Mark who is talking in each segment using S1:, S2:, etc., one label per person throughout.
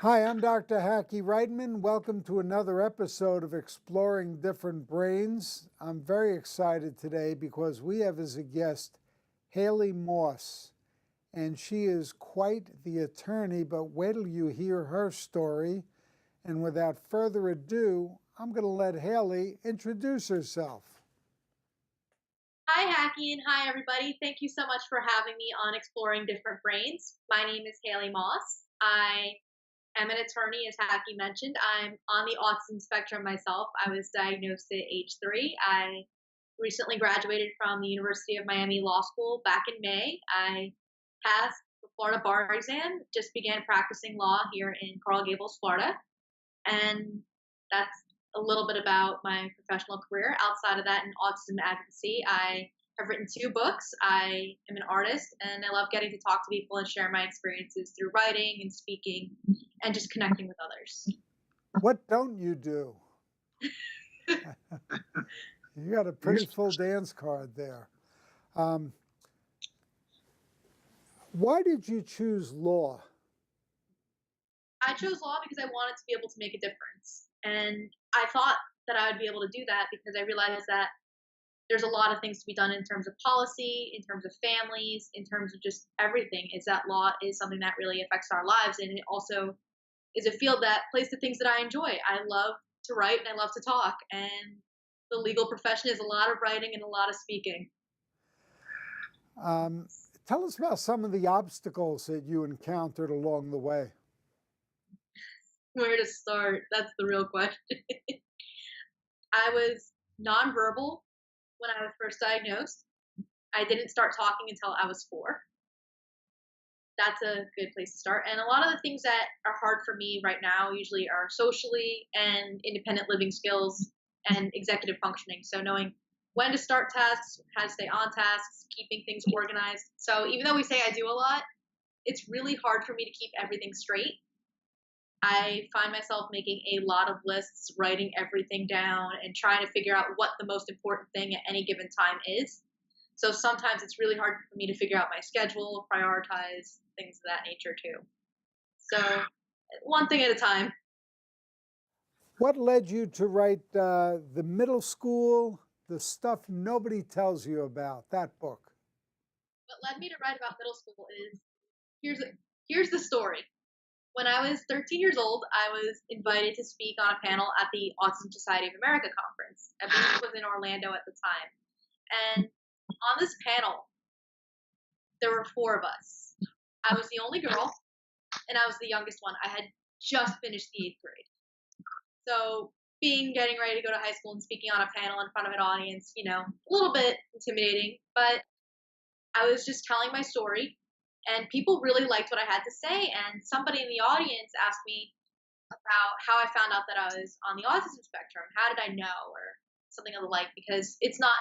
S1: Hi, I'm Dr. Hackie Reitman. Welcome to another episode of Exploring Different Brains. I'm very excited today because we have as a guest Haley Moss, and she is quite the attorney, but wait till you hear her story. And without further ado, I'm going to let Haley introduce herself.
S2: Hi, Hackie, and hi, everybody. Thank you so much for having me on Exploring Different Brains. My name is Haley Moss. I am an attorney, as Hackie mentioned. I'm on the autism spectrum myself. I was diagnosed at age 3. I recently graduated from the University of Miami Law School back in May. I passed the Florida bar exam, just began practicing law here in Coral Gables, Florida. And that's a little bit about my professional career. Outside of that, in autism advocacy, I have written 2 books. I am an artist, and I love getting to talk to people and share my experiences through writing and speaking and just connecting with others.
S1: What don't you do? You got a pretty full dance card there. Why did you choose law?
S2: I chose law because I wanted to be able to make a difference. And I thought that I would be able to do that because I realized that there's a lot of things to be done in terms of policy, in terms of families, in terms of just everything, is that law is something that really affects our lives. And it also is a field that plays the things that I enjoy. I love to write and I love to talk. And the legal profession is a lot of writing and a lot of speaking.
S1: Tell us about some of the obstacles that you encountered along the way.
S2: Where to start? That's the real question. I was nonverbal when I was first diagnosed. I didn't start talking until I was 4. That's a good place to start. And a lot of the things that are hard for me right now usually are socially and independent living skills and executive functioning. So knowing when to start tasks, how to stay on tasks, keeping things organized. So even though we say I do a lot, it's really hard for me to keep everything straight. I find myself making a lot of lists, writing everything down, and trying to figure out what the most important thing at any given time is. So sometimes it's really hard for me to figure out my schedule, prioritize, things of that nature too. So one thing at a time.
S1: What led you to write the middle school, the stuff nobody tells you about, that book?
S2: What led me to write about middle school is here's the story. When I was 13 years old, I was invited to speak on a panel at the Autism Society of America conference. I believe it was in Orlando at the time. And on this panel, there were 4 of us. I was the only girl, and I was the youngest one. I had just finished the 8th grade. So getting ready to go to high school and speaking on a panel in front of an audience, a little bit intimidating, but I was just telling my story, and people really liked what I had to say. And somebody in the audience asked me about how I found out that I was on the autism spectrum. How did I know, or something of the like, because it's not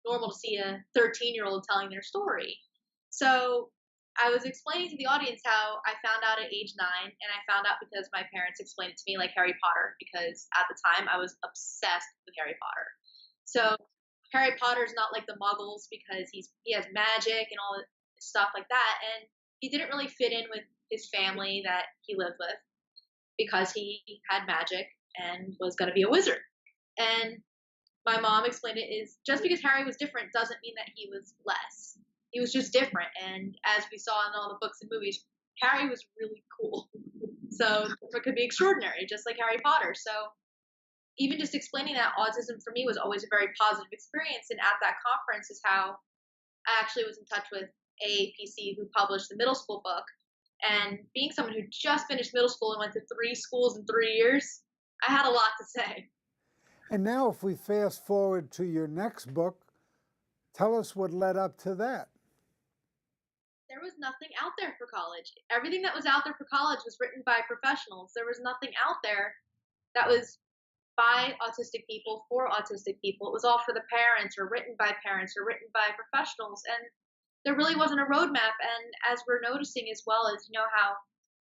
S2: normal to see a 13-year-old telling their story. So I was explaining to the audience how I found out at age 9, and I found out because my parents explained it to me like Harry Potter, because at the time I was obsessed with Harry Potter. So Harry Potter's not like the Muggles because he has magic and all stuff like that, and he didn't really fit in with his family that he lived with because he had magic and was going to be a wizard. And my mom explained it is just because Harry was different doesn't mean that he was less. He was just different. And as we saw in all the books and movies, Harry was really cool. So it could be extraordinary, just like Harry Potter. So even just explaining that autism for me was always a very positive experience. And at that conference is how I actually was in touch with AAPC, who published the middle school book. And being someone who just finished middle school and went to 3 schools in 3 years, I had a lot to say.
S1: And now if we fast forward to your next book, tell us what led up to that.
S2: There was nothing out there for college. Everything that was out there for college was written by professionals. There was nothing out there that was by autistic people for autistic people. It was all for the parents, or written by parents, or written by professionals. And there really wasn't a roadmap. And as we're noticing as well, as how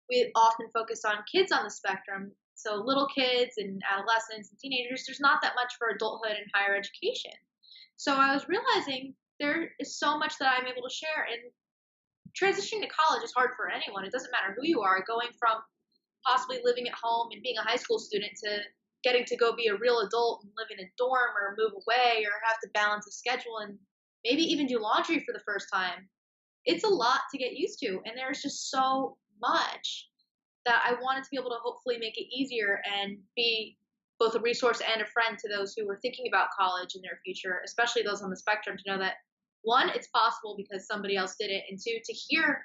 S2: we often focus on kids on the spectrum, so little kids and adolescents and teenagers, there's not that much for adulthood and higher education. So I was realizing there is so much that I'm able to share. And transitioning to college is hard for anyone. It doesn't matter who you are. Going from possibly living at home and being a high school student to getting to go be a real adult and live in a dorm or move away or have to balance a schedule and maybe even do laundry for the first time. It's a lot to get used to. And there's just so much that I wanted to be able to hopefully make it easier and be both a resource and a friend to those who are thinking about college in their future, especially those on the spectrum, to know that one, it's possible because somebody else did it, and two, to hear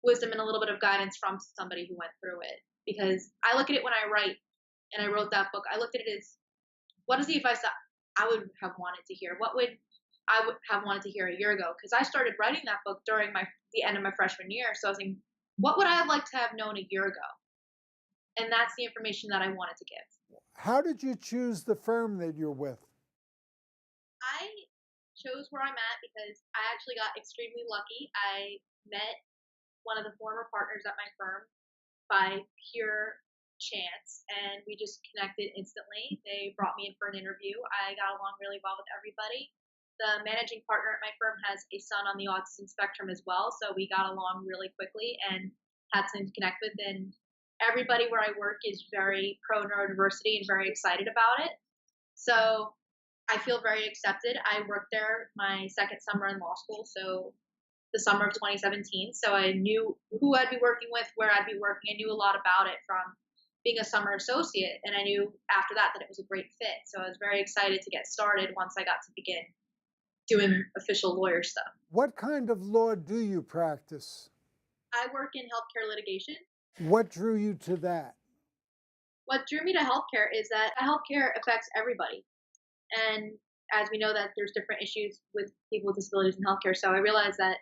S2: wisdom and a little bit of guidance from somebody who went through it. Because I look at it when I write, and I wrote that book, I looked at it as what is the advice that I would have wanted to hear? What would I would have wanted to hear a year ago? Because I started writing that book during the end of my freshman year. So I was thinking, what would I have liked to have known a year ago? And that's the information that I wanted to give.
S1: How did you choose the firm that you're with?
S2: I chose where I'm at because I actually got extremely lucky. I met one of the former partners at my firm by pure chance, and we just connected instantly. They brought me in for an interview. I got along really well with everybody. The managing partner at my firm has a son on the autism spectrum as well, so we got along really quickly and had something to connect with. And everybody where I work is very pro neurodiversity and very excited about it. So I feel very accepted. I worked there my second summer in law school, so the summer of 2017. So I knew who I'd be working with, where I'd be working. I knew a lot about it from being a summer associate. And I knew after that it was a great fit. So I was very excited to get started once I got to begin doing official lawyer stuff.
S1: What kind of law do you practice?
S2: I work in healthcare litigation.
S1: What drew you to that?
S2: What drew me to healthcare is that healthcare affects everybody. And as we know that there's different issues with people with disabilities in healthcare. So I realized that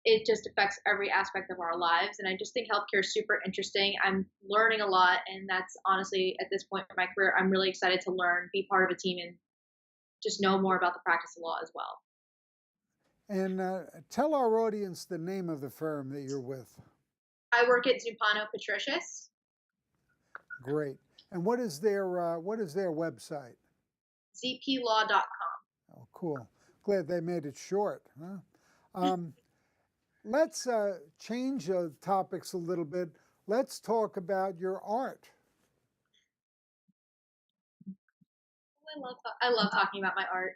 S2: it just affects every aspect of our lives. And I just think healthcare is super interesting. I'm learning a lot. And that's honestly, at this point in my career, I'm really excited to learn, be part of a team, and just know more about the practice of law as well.
S1: And tell our audience the name of the firm that you're with.
S2: I work at Zuppano Patricius.
S1: Great. And what is their website?
S2: zplaw.com.
S1: Oh, cool. Glad they made it short. Huh? Let's change topics a little bit. Let's talk about your art.
S2: I love talking about my art.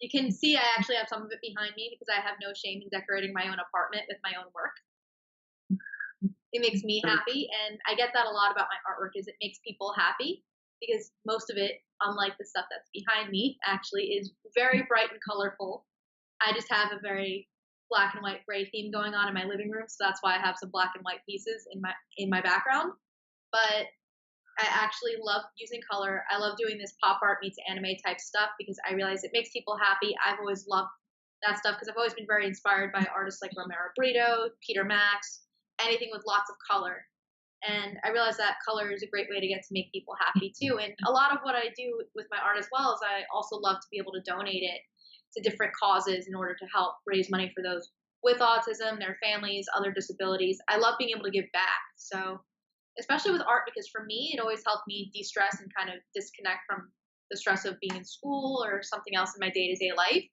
S2: You can see I actually have some of it behind me because I have no shame in decorating my own apartment with my own work. It makes me happy, and I get that a lot about my artwork is it makes people happy because most of it, unlike the stuff that's behind me, actually is very bright and colorful. I just have a very black and white gray theme going on in my living room, so that's why I have some black and white pieces in my background. But I actually love using color. I love doing this pop art meets anime type stuff because I realize it makes people happy. I've always loved that stuff because I've always been very inspired by artists like Romero Brito, Peter Max, anything with lots of color. And I realize that color is a great way to get to make people happy too. And a lot of what I do with my art as well is I also love to be able to donate it to different causes in order to help raise money for those with autism, their families, other disabilities. I love being able to give back. So especially with art, because for me, it always helped me de-stress and kind of disconnect from the stress of being in school or something else in my day-to-day life.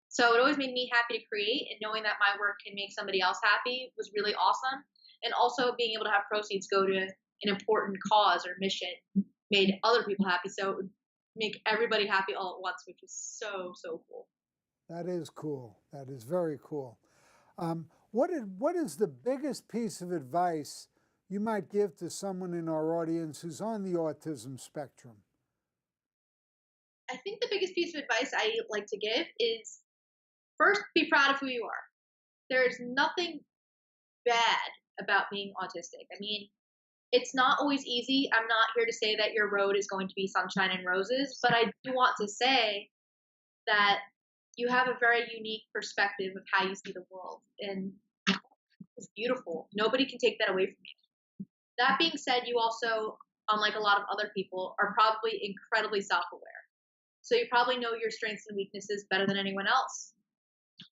S2: So it always made me happy to create, and knowing that my work can make somebody else happy was really awesome. And also being able to have proceeds go to an important cause or mission made other people happy. So it would make everybody happy all at once, which was so, so cool.
S1: That is cool. That is very cool. What is the biggest piece of advice you might give to someone in our audience who's on the autism spectrum?
S2: I think the biggest piece of advice I like to give is first, be proud of who you are. There's nothing bad about being autistic. I mean, it's not always easy. I'm not here to say that your road is going to be sunshine and roses, but I do want to say that you have a very unique perspective of how you see the world, and it's beautiful. Nobody can take that away from you. That being said, you also, unlike a lot of other people, are probably incredibly self-aware. So you probably know your strengths and weaknesses better than anyone else.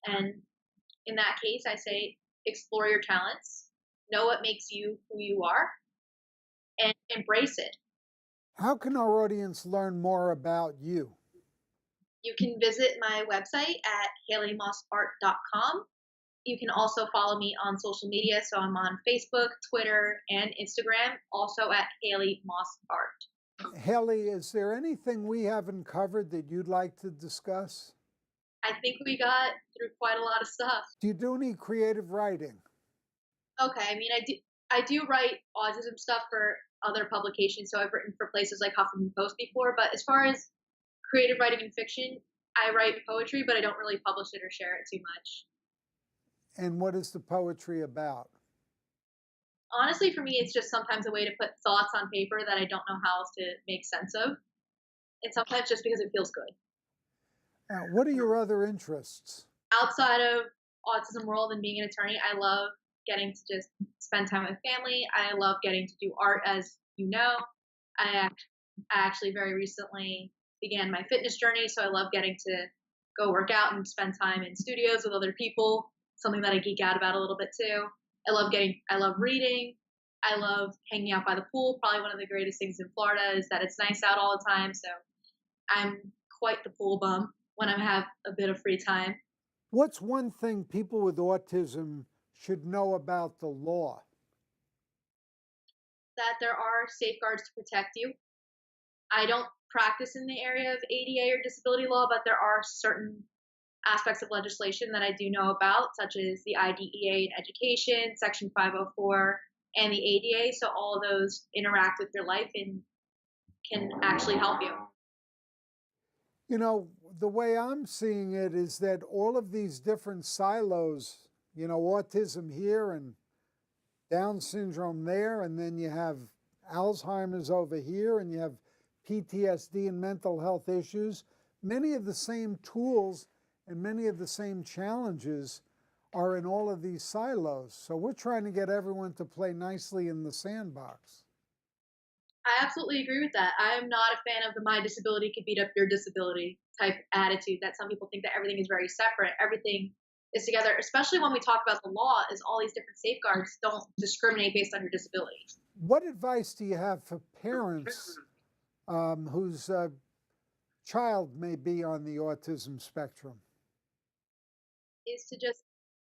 S2: And in that case, I say explore your talents, know what makes you who you are, and embrace it.
S1: How can our audience learn more about you?
S2: You can visit my website at haleymossart.com. You can also follow me on social media. So I'm on Facebook, Twitter, and Instagram, also at Haley Moss Art.
S1: Haley, is there anything we haven't covered that you'd like to discuss?
S2: I think we got through quite a lot of stuff.
S1: Do you do any creative writing?
S2: Okay, I mean, I do write autism stuff for other publications, so I've written for places like Huffington Post before. But as far as creative writing and fiction, I write poetry, but I don't really publish it or share it too much.
S1: And what is the poetry about?
S2: Honestly, for me, it's just sometimes a way to put thoughts on paper that I don't know how else to make sense of, and sometimes just because it feels good.
S1: What are your other interests?
S2: Outside of autism world and being an attorney, I love getting to just spend time with family. I love getting to do art, as you know. I actually very recently began my fitness journey, so I love getting to go work out and spend time in studios with other people, something that I geek out about a little bit too. I love reading. I love hanging out by the pool. Probably one of the greatest things in Florida is that it's nice out all the time, so I'm quite the pool bum when I have a bit of free time.
S1: What's one thing people with autism should know about the law?
S2: That there are safeguards to protect you. I don't practice in the area of ADA or disability law, but there are certain aspects of legislation that I do know about, such as the IDEA in education, Section 504, and the ADA. So all of those interact with your life and can actually help you.
S1: You know, the way I'm seeing it is that all of these different silos, autism here and Down syndrome there, and then you have Alzheimer's over here, and you have PTSD and mental health issues. Many of the same tools and many of the same challenges are in all of these silos. So we're trying to get everyone to play nicely in the sandbox.
S2: I absolutely agree with that. I am not a fan of the my disability could beat up your disability type attitude that some people think that everything is very separate. Everything is together, especially when we talk about the law, is all these different safeguards don't discriminate based on your disability.
S1: What advice do you have for parents whose child may be on the autism spectrum?
S2: Is to just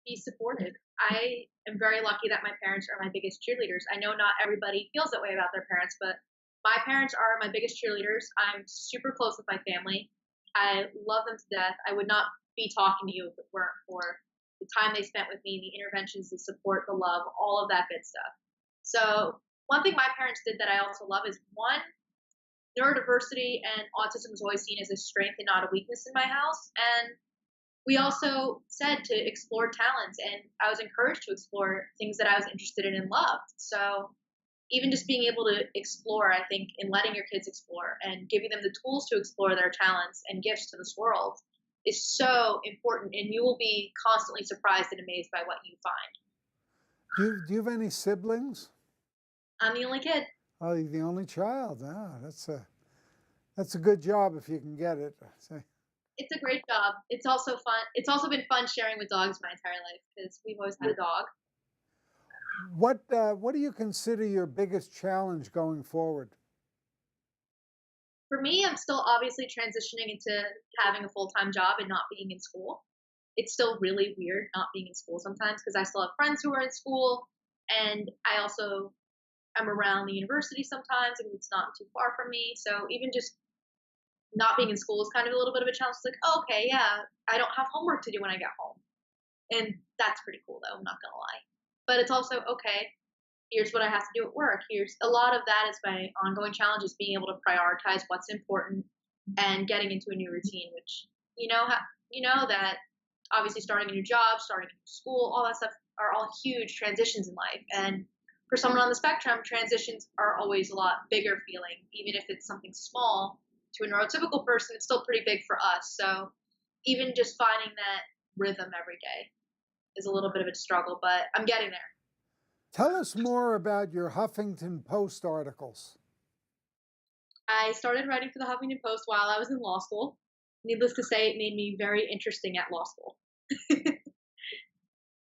S2: be supportive. I am very lucky that my parents are my biggest cheerleaders. I know not everybody feels that way about their parents, but my parents are my biggest cheerleaders. I'm super close with my family. I love them to death. I would not be talking to you if it weren't for the time they spent with me, the interventions, the support, the love, all of that good stuff. So one thing my parents did that I also love is, one, neurodiversity and autism is always seen as a strength and not a weakness in my house. And we also said to explore talents, and I was encouraged to explore things that I was interested in and loved. So even just being able to explore, I think, and letting your kids explore and giving them the tools to explore their talents and gifts to this world is so important, and you will be constantly surprised and amazed by what you find.
S1: Do you have any siblings?
S2: I'm the only kid.
S1: Oh, you're the only child. Ah, that's a good job if you can get it.
S2: It's a great job. It's also fun. It's also been fun sharing with dogs my entire life because we've always had a dog.
S1: What do you consider your biggest challenge going forward?
S2: For me, I'm still obviously transitioning into having a full-time job and not being in school. It's still really weird not being in school sometimes because I still have friends who are in school, and I also am around the university sometimes and it's not too far from me. So even just not being in school is kind of a little bit of a challenge. It's like, oh, okay, yeah, I don't have homework to do when I get home. And that's pretty cool, though, I'm not going to lie. But it's also, okay, here's what I have to do at work. Here's a lot of that is my ongoing challenge, is being able to prioritize what's important and getting into a new routine, which, you know that obviously starting a new job, starting a new school, all that stuff are all huge transitions in life. And for someone on the spectrum, transitions are always a lot bigger feeling, even if it's something small. To a neurotypical person, it's still pretty big for us. So even just finding that rhythm every day is a little bit of a struggle, but I'm getting there.
S1: Tell us more about your Huffington Post articles.
S2: I started writing for the Huffington Post while I was in law school. Needless to say, it made me very interesting at law school.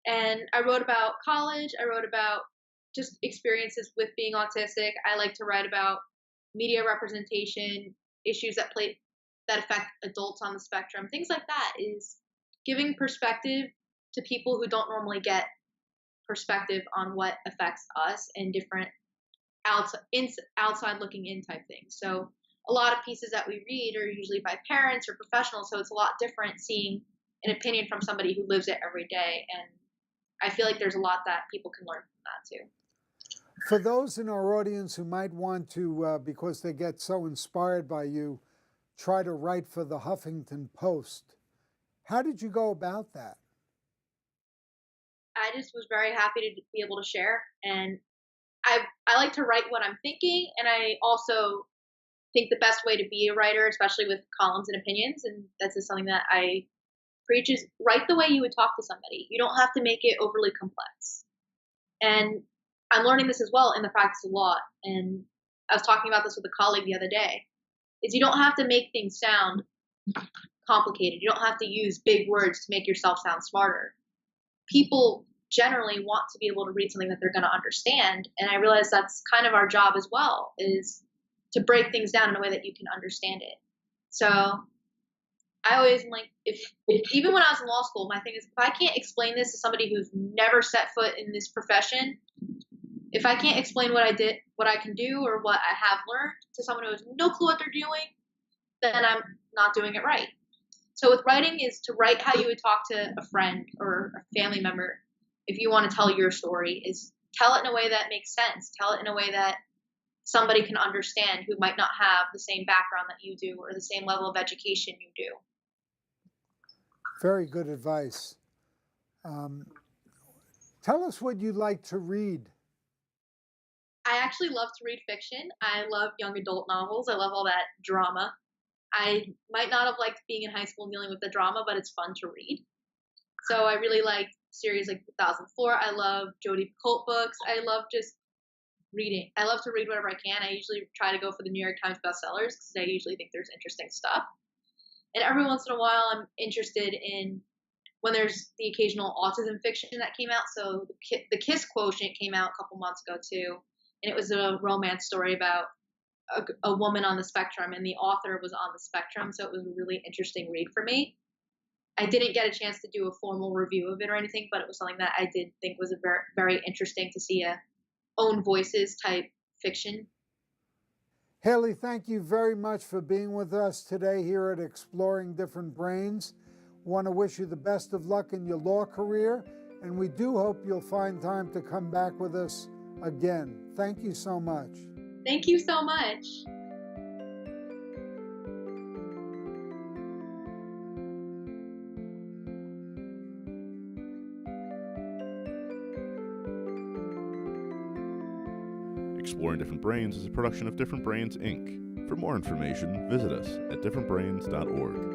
S2: And I wrote about college. I wrote about just experiences with being autistic. I like to write about media representation, issues that affect adults on the spectrum, things like that. Is giving perspective to people who don't normally get perspective on what affects us and different outside looking in type things. So a lot of pieces that we read are usually by parents or professionals, so it's a lot different seeing an opinion from somebody who lives it every day. And I feel like there's a lot that people can learn from that too.
S1: For those in our audience who might want to, because they get so inspired by you, try to write for the Huffington Post, how did you go about that?
S2: I just was very happy to be able to share, and I like to write what I'm thinking, and I also think the best way to be a writer, especially with columns and opinions, and this is something that I preach, is write the way you would talk to somebody. You don't have to make it overly complex. And I'm learning this as well in the practice of law. And I was talking about this with a colleague the other day, is you don't have to make things sound complicated. You don't have to use big words to make yourself sound smarter. People generally want to be able to read something that they're going to understand. And I realize that's kind of our job as well, is to break things down in a way that you can understand it. So I always like, if even when I was in law school, my thing is, if I can't explain this to somebody who's never set foot in this profession, if I can't explain what I did, what I can do, or what I have learned to someone who has no clue what they're doing, then I'm not doing it right. So with writing is to write how you would talk to a friend or a family member. If you want to tell your story, is tell it in a way that makes sense. Tell it in a way that somebody can understand who might not have the same background that you do or the same level of education you do.
S1: Very good advice. Tell us what you like to read.
S2: I actually love to read fiction. I love young adult novels. I love all that drama. I might not have liked being in high school and dealing with the drama, but it's fun to read. So I really like series like 2004. I love Jodi Picoult books. I love just reading. I love to read whatever I can. I usually try to go for the New York Times bestsellers because I usually think there's interesting stuff. And every once in a while, I'm interested in when there's the occasional autism fiction that came out. So the Kiss Quotient came out a couple months ago too, and it was a romance story about a woman on the spectrum, and the author was on the spectrum, so it was a really interesting read for me. I didn't get a chance to do a formal review of it or anything, but it was something that I did think was a very, very interesting to see a own voices type fiction.
S1: Haley, thank you very much for being with us today here at Exploring Different Brains. Want to wish you the best of luck in your law career, and we do hope you'll find time to come back with us again. Thank you so much.
S2: Thank you so much.
S3: Exploring Different Brains is a production of Different Brains, Inc. For more information, visit us at differentbrains.org.